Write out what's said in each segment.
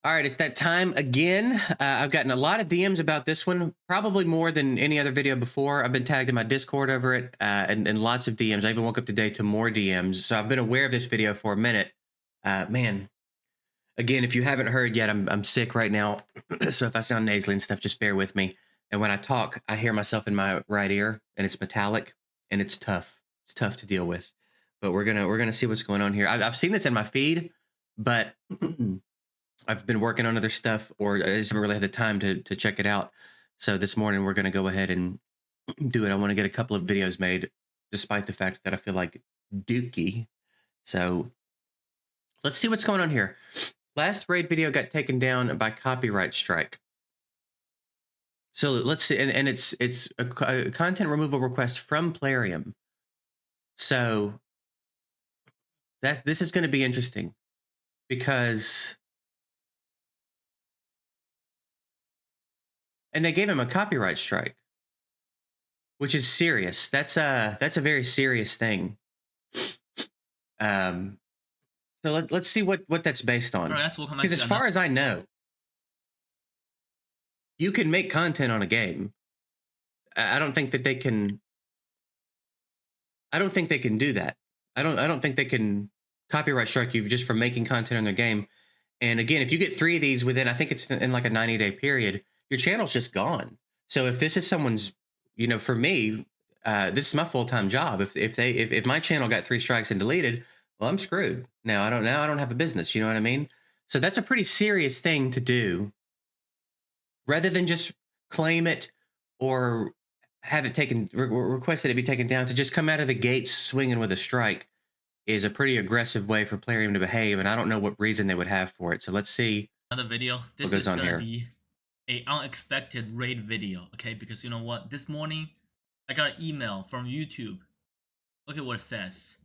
All right, it's that time again. I've gotten a lot of DMs about this one, probably more than any other video before. I've been tagged in my Discord over it, and lots of DMs. I even woke up today to more DMs, so I've been aware of this video for a minute. Man, again, if you haven't heard yet, I'm sick right now, so if I sound nasally and stuff, just bear with me. And when I talk, I hear myself in my right ear, and it's metallic, and it's tough. It's tough to deal with. But we're gonna see what's going on here. I've seen this in my feed, but I've been working on other stuff, or I just haven't really had the time to check it out. So this morning we're going to go ahead and do it. I want to get a couple of videos made, despite the fact that I feel like dookie. So let's see what's going on here. Last raid video got taken down by copyright strike. So let's see, and it's a content removal request from Plarium. So this is going to be interesting because. And they gave him a copyright strike, which is serious. That's a very serious thing. So let's see what that's based on. Because as far as I know, you can make content on a game. I don't think that they can. I don't think they can do that. I don't think they can copyright strike you just for making content on their game. And again, if you get 3 of these within, I think it's in like a 90-day period, your channel's just gone. So if this is someone's, for me, this is my full-time job. If my channel got 3 strikes and deleted, well, I'm screwed. Now I don't have a business. You know what I mean? So that's a pretty serious thing to do. Rather than just claim it or have it taken, request that it be taken down, to just come out of the gates swinging with a strike is a pretty aggressive way for Plarium to behave, and I don't know what reason they would have for it. So let's see. Another video. This is gonna be a unexpected raid video, okay? Because you know what? This morning, I got an email from YouTube. Look at what it says.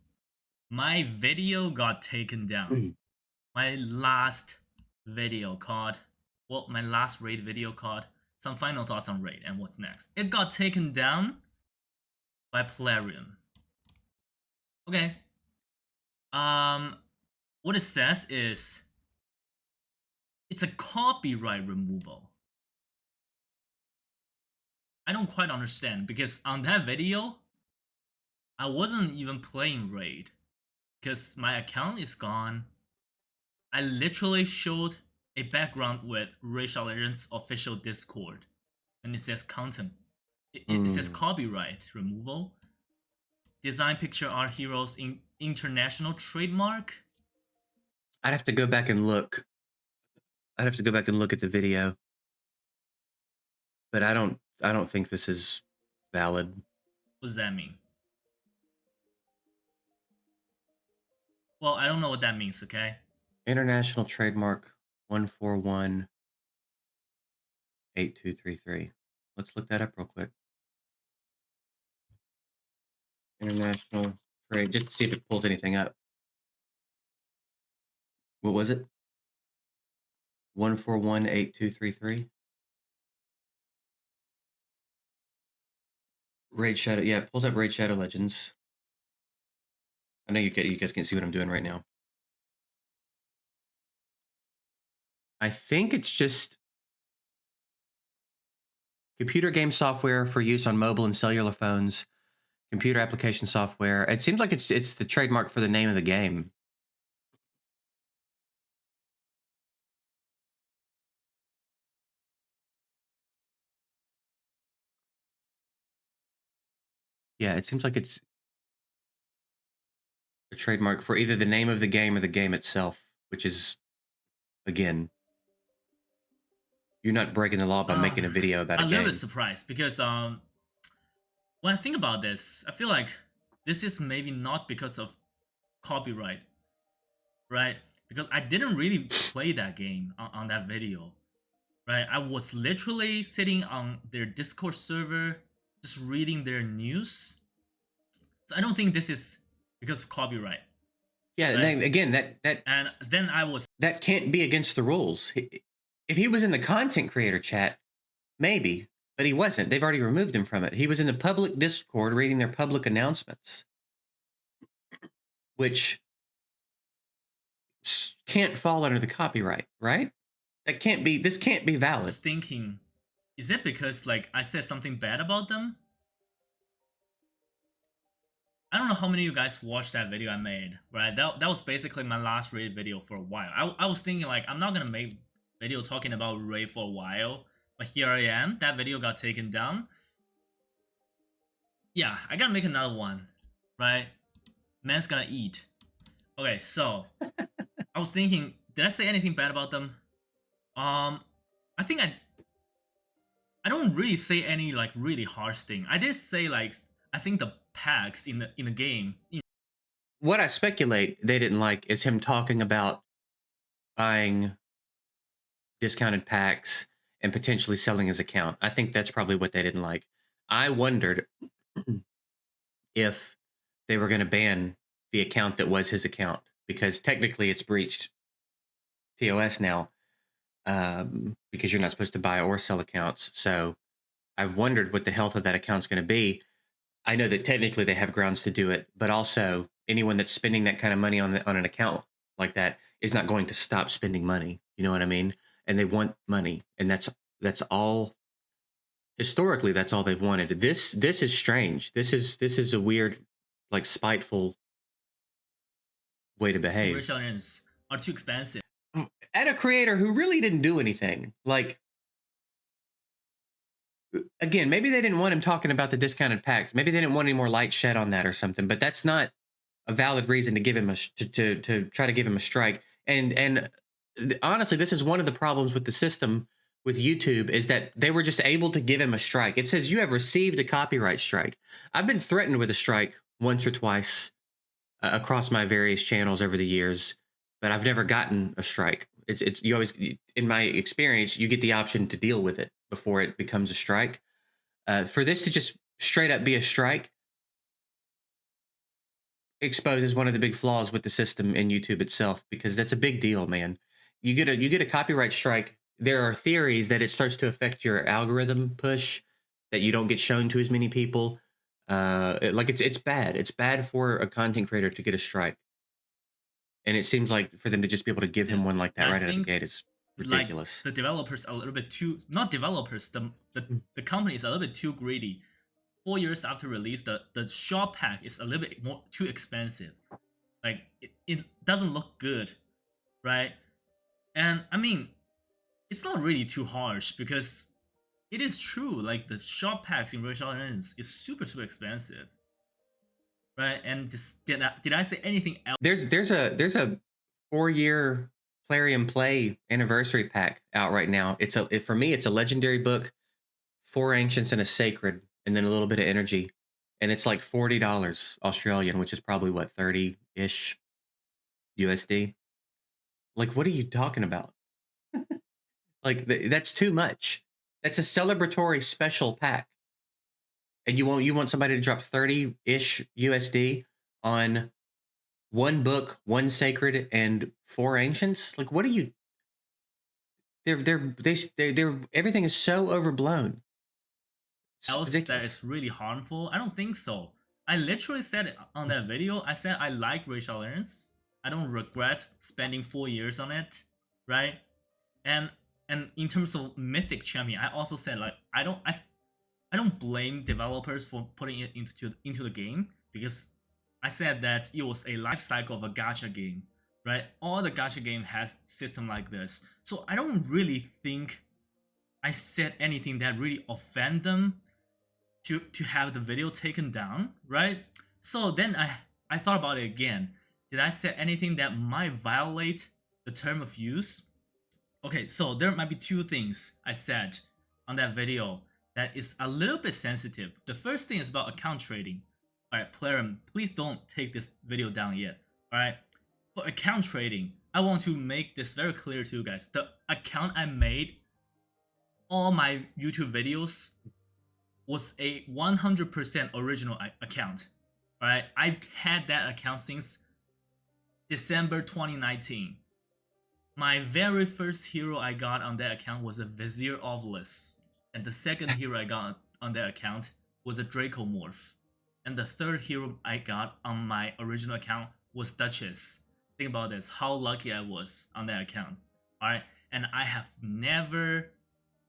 My video got taken down. My last video called, my last raid video called Some Final Thoughts on Raid and What's Next. It got taken down by Plarium. Okay. What it says is it's a copyright removal. I don't quite understand, because on that video, I wasn't even playing Raid because my account is gone. I literally showed a background with Racial Legends official Discord, and it says content. It says copyright removal. Design picture art heroes in international trademark. I'd have to go back and look. I'd have to go back and look at the video. But I don't think this is valid. What does that mean? Well, I don't know what that means, okay? International trademark 1418233. Let's look that up real quick. International trade, just to see if it pulls anything up. What was it? 1418233. Raid Shadow, yeah, it pulls up Raid Shadow Legends. I know you guys can see what I'm doing right now. I think it's just computer game software for use on mobile and cellular phones, computer application software. It seems like it's the trademark for the name of the game. Yeah, it seems like it's a trademark for either the name of the game or the game itself, which is, again, you're not breaking the law by making a video about a game. I'm a little bit surprised because when I think about this, I feel like this is maybe not because of copyright, right? Because I didn't really play that game on that video, right? I was literally sitting on their Discord server, just reading their news. So I don't think this is because of copyright. Yeah, right? And again, that can't be against the rules. If he was in the content creator chat, maybe, but he wasn't. They've already removed him from it. He was in the public Discord reading their public announcements, which can't fall under the copyright, right? That can't be. This can't be I valid. was thinking, is it because like I said something bad about them? I don't know how many of you guys watched that video I made, right? That was basically my last Raid video for a while. I was thinking like I'm not gonna make video talking about Raid for a while, but here I am. That video got taken down. Yeah, I gotta make another one, right? Man's gonna eat. Okay, so I was thinking, did I say anything bad about them? I think I don't really say any like really harsh thing. I did say like I think the packs in the game. What I speculate they didn't like is him talking about buying discounted packs and potentially selling his account. I think that's probably what they didn't like. I wondered if they were going to ban the account that was his account, because technically it's breached TOS now, because you're not supposed to buy or sell accounts. So I've wondered what the health of that account's going to be. I know that technically they have grounds to do it, but also anyone that's spending that kind of money on an account like that is not going to stop spending money. You know what I mean? And they want money, and that's all. Historically, that's all they've wanted. This is strange. This is a weird, like, spiteful way to behave. Versions are too expensive. At a creator who really didn't do anything. Like, again, maybe they didn't want him talking about the discounted packs. Maybe they didn't want any more light shed on that or something. But that's not a valid reason to give him to try to give him a strike. And honestly, this is one of the problems with the system with YouTube, is that they were just able to give him a strike. It says you have received a copyright strike. I've been threatened with a strike once or twice across my various channels over the years, but I've never gotten a strike. It's you always, in my experience, you get the option to deal with it before it becomes a strike. For this to just straight up be a strike exposes one of the big flaws with the system and YouTube itself, because that's a big deal, man. You get a copyright strike. There are theories that it starts to affect your algorithm push, that you don't get shown to as many people. Like it's bad. It's bad for a content creator to get a strike. And it seems like for them to just be able to give him one like that right out of the gate is ridiculous. Like the developers are a little bit too, not developers, the company is a little bit too greedy. 4 years after release, the shop pack is a little bit more too expensive. Like it doesn't look good, right? And I mean, it's not really too harsh, because it is true. Like the shop packs in Rachel Ends is super expensive, right? And did I say anything else? There's a 4-year Plarium Play anniversary pack out right now. For me, it's a legendary book, 4 ancients and a sacred, and then a little bit of energy, and it's like $40 Australian, which is probably what, 30-ish USD. Like, what are you talking about? Like, that's too much. That's a celebratory special pack, and you want somebody to drop 30-ish USD on one book, 1 sacred, and 4 ancients? Like, what are you? They're everything is so overblown. Else that is really harmful? I don't think so. I literally said it on that video. I said I like Rachel Ernst. I don't regret spending 4 years on it, right? And in terms of Mythic Champion, I also said like I don't blame developers for putting it into the game, because I said that it was a life cycle of a gacha game, right? All the gacha game has system like this, so I don't really think I said anything that really offend them to have the video taken down, right? So then I thought about it again. Did I say anything that might violate the term of use? Okay, so there might be 2 things I said on that video that is a little bit sensitive. The first thing is about account trading. Alright, Plarium, please don't take this video down yet. Alright, for account trading, I want to make this very clear to you guys. The account I made, all my YouTube videos, was a 100% original account. Alright, I've had that account since December 2019. My very first hero I got on that account was a Vizier Obelisk, and the second hero I got on that account was a Dracomorph, and the third hero I got on my original account was Duchess. Think about this, how lucky I was on that account. Alright, and I have never.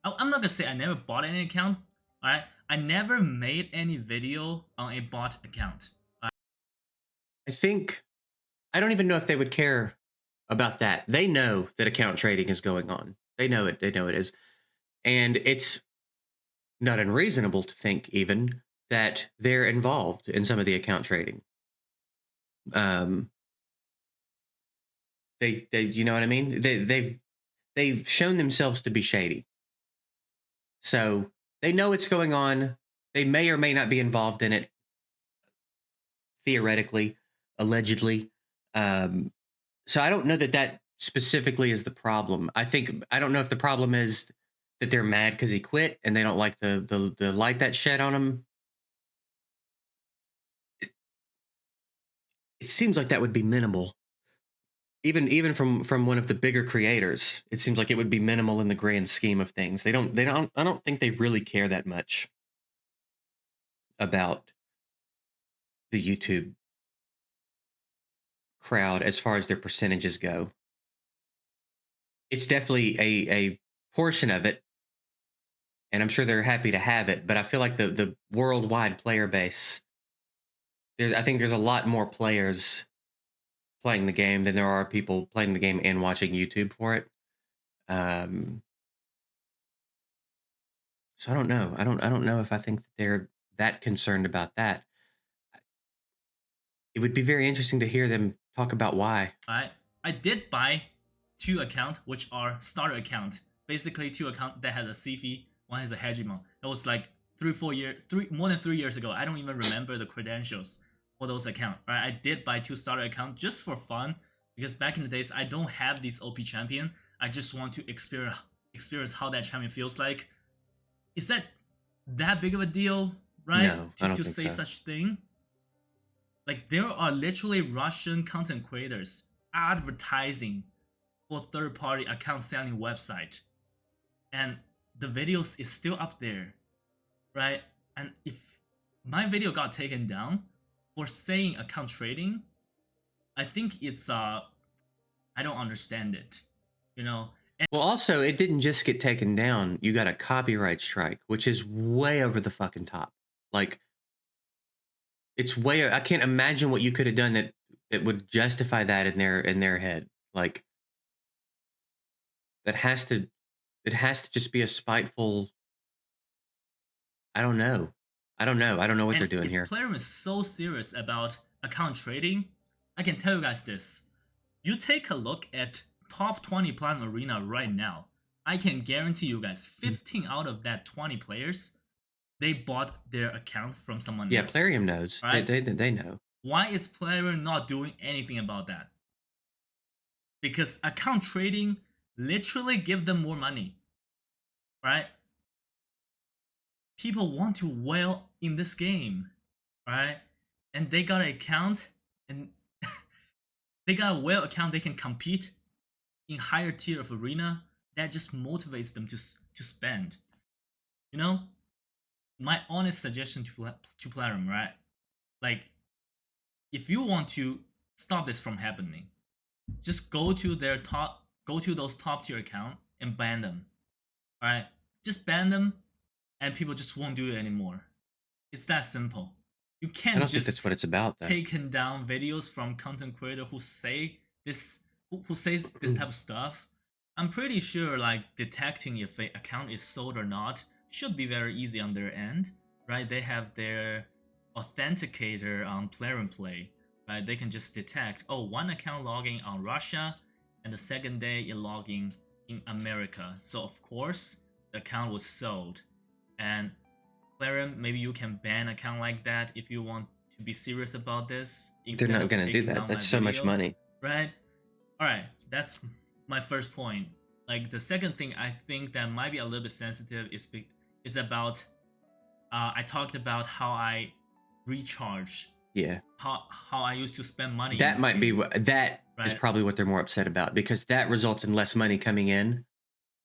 I'm not gonna say I never bought any account. All right, I never made any video on a bot account. I think I don't even know if they would care about that. They know that account trading is going on. They know it. They know it is, and it's not unreasonable to think even that they're involved in some of the account trading. They you know what I mean? They've shown themselves to be shady. So they know what's going on. They may or may not be involved in it, theoretically, allegedly. So I don't know that specifically is the problem. I don't know if the problem is that they're mad because he quit and they don't like the light that shed on him. It seems like that would be minimal. Even from one of the bigger creators, it seems like it would be minimal in the grand scheme of things. I don't think they really care that much about the YouTube crowd as far as their percentages go. It's definitely a portion of it, and I'm sure they're happy to have it, but I feel like the worldwide player base, I think there's a lot more players playing the game than there are people playing the game and watching YouTube for it. So I don't know. I don't know if I think that they're that concerned about that. It would be very interesting to hear them talk about why. I did buy 2 accounts, which are starter account. Basically, 2 accounts that has a CV, one has a hegemon. It was like more than 3 years ago. I don't even remember the credentials for those accounts. Right? I did buy 2 starter accounts just for fun, because back in the days I don't have this OP champion. I just want to experience how that champion feels like. Is that big of a deal, right? No, I don't to think say so. such thing. Like, there are literally Russian content creators advertising for third-party account selling website, and the videos is still up there, right? And if my video got taken down for saying account trading, I think it's I don't understand it, you know. And well, also, it didn't just get taken down. You got a copyright strike, which is way over the fucking top. Like, it's way. I can't imagine what you could have done that would justify that in their head. Like, it has to just be a spiteful. I don't know. I don't know what they're doing if here. Plarium is so serious about account trading, I can tell you guys this. You take a look at top 20 Plarium Arena right now. I can guarantee you guys 15 out of that 20 players, they bought their account from someone else. Yeah, Plarium knows. Right? They know. Why is Plarium not doing anything about that? Because account trading literally give them more money. Right? People want to whale in this game. Right? And they got an account, and they got a whale account, they can compete in higher tier of arena. That just motivates them to spend. You know, my honest suggestion to Plarium, right? Like, if you want to stop this from happening, just go to those top tier account and ban them. All right, just ban them, and people just won't do it anymore. It's that simple. You can't I don't just think that's what it's about, though. taking down videos from content creator who say this, who says this type of stuff. I'm pretty sure like detecting if an account is sold or not should be very easy on their end, right? They have their authenticator on Plarium Play, right? They can just detect, oh, one account logging on Russia, and the second day it logging in America. So of course the account was sold. And Plarium, maybe you can ban account like that if you want to be serious about this. They're not going to do that. That's so much money, right? All right, that's my first point. Like, the second thing I think that might be a little bit sensitive is about I talked about how I recharge. Yeah. How I used to spend money. That might be right? is probably what they're more upset about, because that results in less money coming in,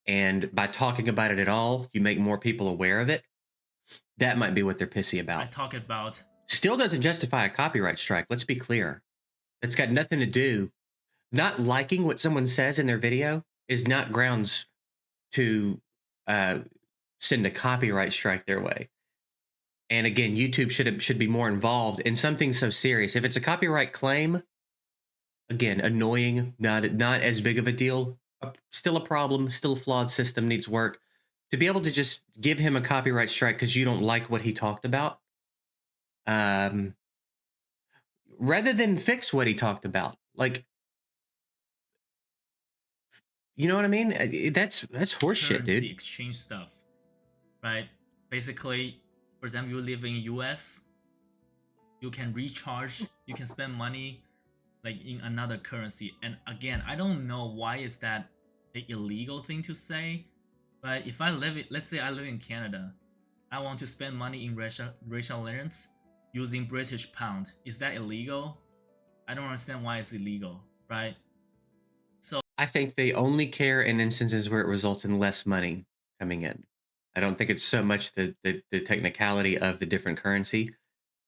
and by talking about it at all, you make more people aware of it. That might be what they're pissy about. I talk about still doesn't justify a copyright strike. Let's be clear. It's got nothing to do. Not liking what someone says in their video is not grounds to send a copyright strike their way. And again, YouTube should be more involved in something so serious. If it's a copyright claim, again, annoying, not as big of a deal. Still a problem, still a flawed system, needs work. To be able to just give him a copyright strike because you don't like what he talked about, rather than fix what he talked about, like, you know what I mean? That's horseshit, dude. Currency exchange stuff, right? Basically, for example, you live in US, you can recharge, you can spend money like in another currency. And again, I don't know why is that an illegal thing to say, but if I live it, let's say I live in Canada, I want to spend money in racial lands using British pound. Is that illegal? I don't understand why it's illegal, right? So I think they only care in instances where it results in less money coming in. I don't think it's so much the technicality of the different currency.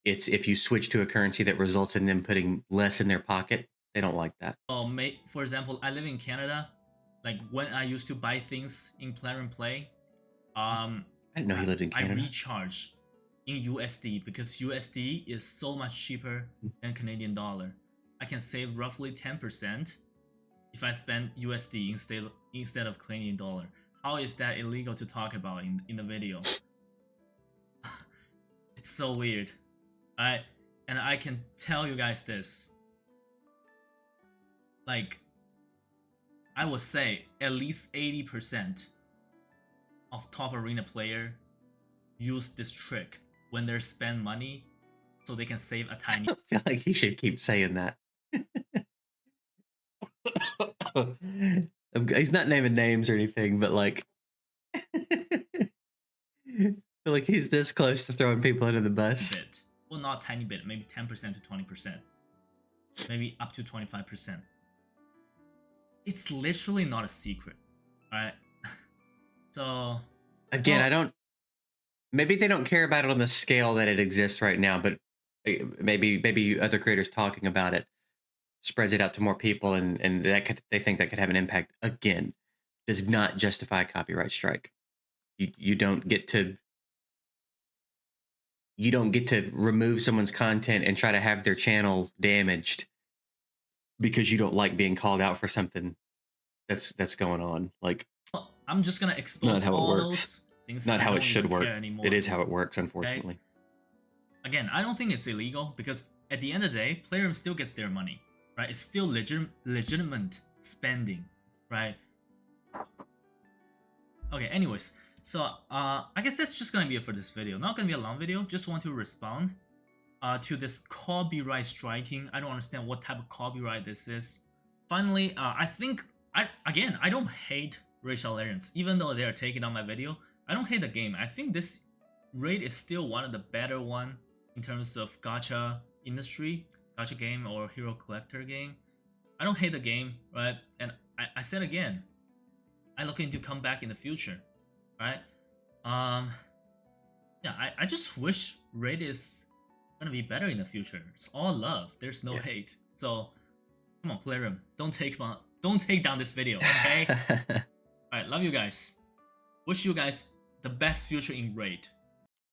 It's if you switch to a currency that results in them putting less in their pocket, they don't like that. for example, I live in Canada. Like when I used to buy things in Plarium Play, I didn't know he lived in Canada. I recharge in USD because USD is so much cheaper than Canadian dollar. I can save roughly 10% if I spend USD instead of Canadian dollar. How is that illegal to talk about in the video? It's so weird. And I can tell you guys this. Like, I would say at least 80% of top arena player use this trick when they spend money so they can save a tiny. I feel like he should keep saying that. He's not naming names or anything, but like, I feel like he's this close to throwing people under the bus. Bit. Well, not tiny bit, maybe 10% to 20%, maybe up to 25%. It's literally not a secret, right? So again, well, I don't. Maybe they don't care about it on the scale that it exists right now, but maybe other creators talking about it spreads it out to more people, and they think that could have an impact. Again, does not justify a copyright strike. You don't get to remove someone's content and try to have their channel damaged because you don't like being called out for something that's going on. Like, I'm just gonna expose not how all it works. Those things. Not how it should work. It is how it works, unfortunately. Okay? Again, I don't think it's illegal because at the end of the day, Plarium still gets their money, right? It's still legitimate spending, right? Okay, anyways, so I guess that's just gonna be it for this video. Not gonna be a long video. Just want to respond to this copyright striking. I don't understand what type of copyright this is. Finally, I think I don't hate racial aliens, even though they are taking on my video. I don't hate the game. I think this raid is still one of the better one in terms of gacha industry, gacha game or hero collector game. I don't hate the game, right? And I said again, I looking to come back in the future, right? Yeah, I just wish raid is gonna be better in the future. It's all love. There's no hate. So come on, Plarium, don't take down this video, okay? All right, love you guys. Wish you guys the best future in raid.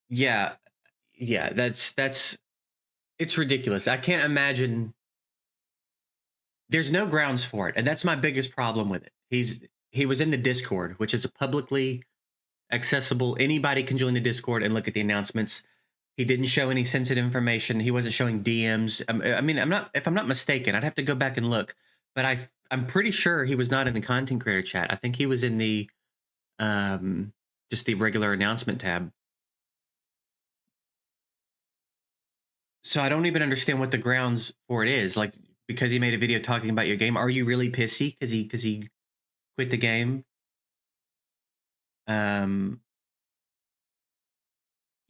Yeah, that's it's ridiculous. I can't imagine. There's no grounds for it, and that's my biggest problem with it. He was in the Discord, which is a publicly accessible. Anybody can join the Discord and look at the announcements. He didn't show any sensitive information. He wasn't showing DMs. I mean, if I'm not mistaken, I'd have to go back and look, but I'm pretty sure he was not in the content creator chat. I think he was in the just the regular announcement tab. So I don't even understand what the grounds for it is. Like, because he made a video talking about your game, are you really pissy because he quit the game?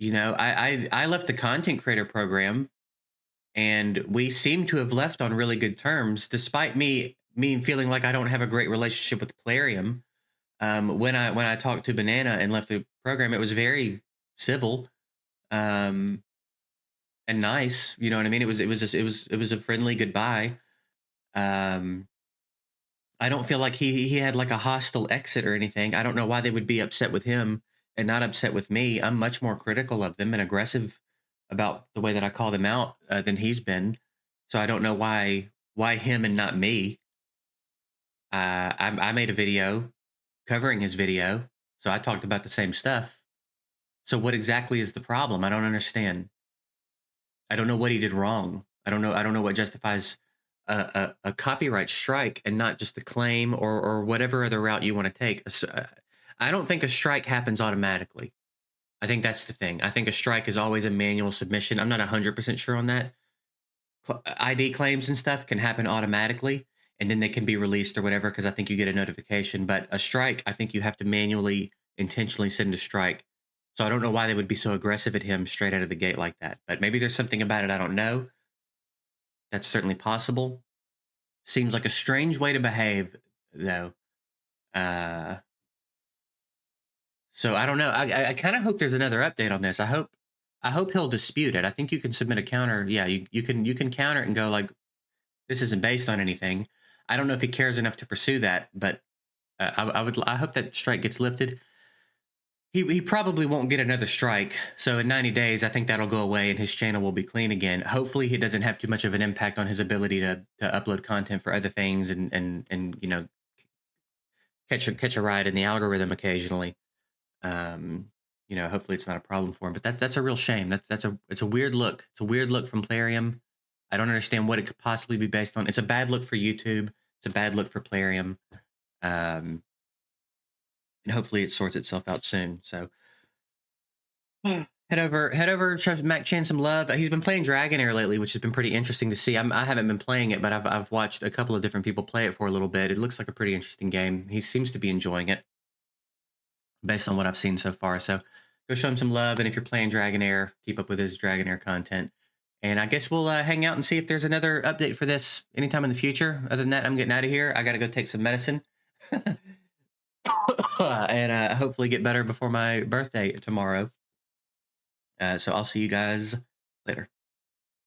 You know, I left the content creator program, and we seem to have left on really good terms, despite me feeling like I don't have a great relationship with Plarium. When I talked to Banana and left the program, it was very civil, and nice. You know what I mean? It was a friendly goodbye. I don't feel like he had like a hostile exit or anything. I don't know why they would be upset with him and not upset with me. I'm much more critical of them and aggressive about the way that I call them out than he's been. So I don't know why him and not me. I made a video covering his video, so I talked about the same stuff. So what exactly is the problem? I don't understand. I don't know what he did wrong. I don't know what justifies a copyright strike and not just a claim or whatever other route you want to take. I don't think a strike happens automatically. I think that's the thing. I think a strike is always a manual submission. I'm not 100% sure on that. ID claims and stuff can happen automatically, and then they can be released or whatever, because I think you get a notification. But a strike, I think you have to manually, intentionally send a strike. So I don't know why they would be so aggressive at him straight out of the gate like that. But maybe there's something about it I don't know. That's certainly possible. Seems like a strange way to behave, though. Uh, so I don't know. I kind of hope there's another update on this. I hope he'll dispute it. I think you can submit a counter. Yeah, you can counter it and go like, this isn't based on anything. I don't know if he cares enough to pursue that, but I hope that strike gets lifted. He probably won't get another strike. So in 90 days, I think that'll go away and his channel will be clean again. Hopefully, he doesn't have too much of an impact on his ability to upload content for other things and you know, catch a ride in the algorithm occasionally. You know, hopefully it's not a problem for him. But that's a real shame. It's a weird look. It's a weird look from Plarium. I don't understand what it could possibly be based on. It's a bad look for YouTube. It's a bad look for Plarium. And hopefully it sorts itself out soon. So head over, show MacChan's some love. He's been playing Dragonair lately, which has been pretty interesting to see. I haven't been playing it, but I've watched a couple of different people play it for a little bit. It looks like a pretty interesting game. He seems to be enjoying it based on what I've seen so far. So go show him some love. And if you're playing Dragonair, keep up with his Dragonair content. And I guess we'll hang out and see if there's another update for this anytime in the future. Other than that, I'm getting out of here. I got to go take some medicine. And hopefully get better before my birthday tomorrow. So I'll see you guys later.